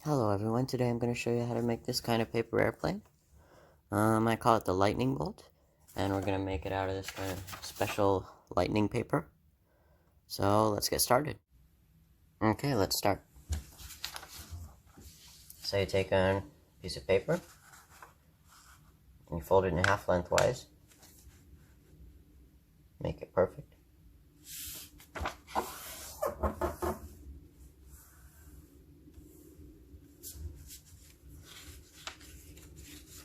Hello everyone, today I'm going to show you how to make this kind of paper airplane. I call it the lightning bolt, and we're going to make it out of this kind of special lightning paper. So let's get started. Okay, let's start. So you take a piece of paper, and you fold it in half lengthwise. Make it perfect.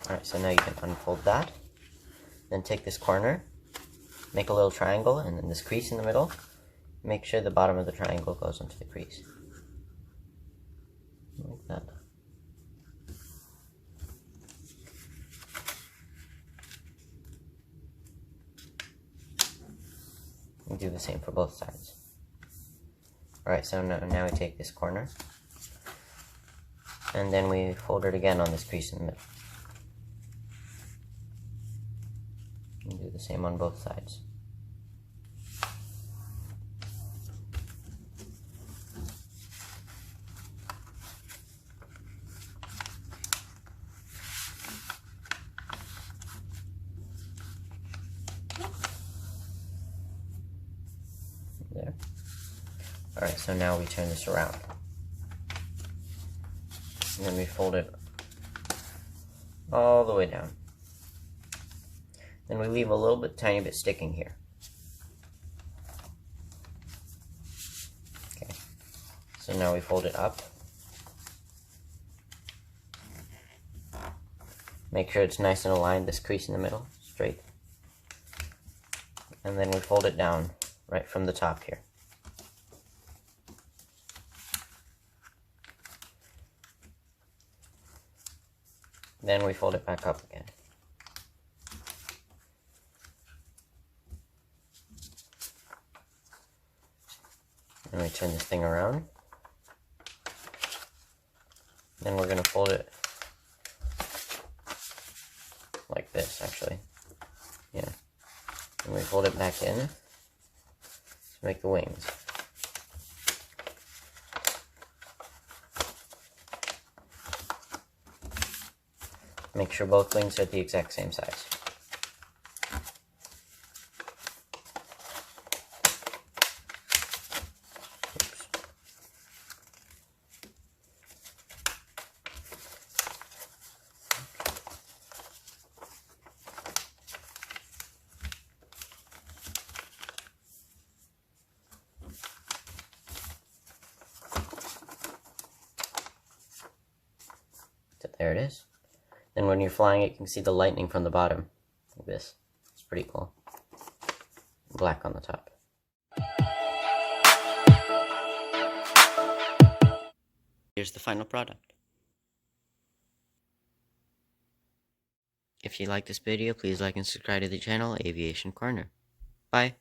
Alright, so now you can unfold that. Then take this corner, make a little triangle, and then this crease in the middle. Make sure the bottom of the triangle goes into the crease. Like that. And do the same for both sides. Alright, so now we take this corner, and then we fold it again on this crease in the middle. And do the same on both sides. There. Alright, so now we turn this around. And then we fold it all the way down. Then we leave a little bit, tiny bit sticking here. Okay. So now we fold it up. Make sure it's nice and aligned, this crease in the middle, straight. And then we fold it down right from the top here. Then we fold it back up again. And we turn this thing around. Then we're going to fold it like this, actually. Yeah. And we fold it back in to make the wings. Make sure both wings are the exact same size. Oops. So there it is. Then when you're flying it, you can see the lightning from the bottom, like this. It's pretty cool. Black on the top. Here's the final product. If you like this video, please like and subscribe to the channel, Aviation Corner. Bye!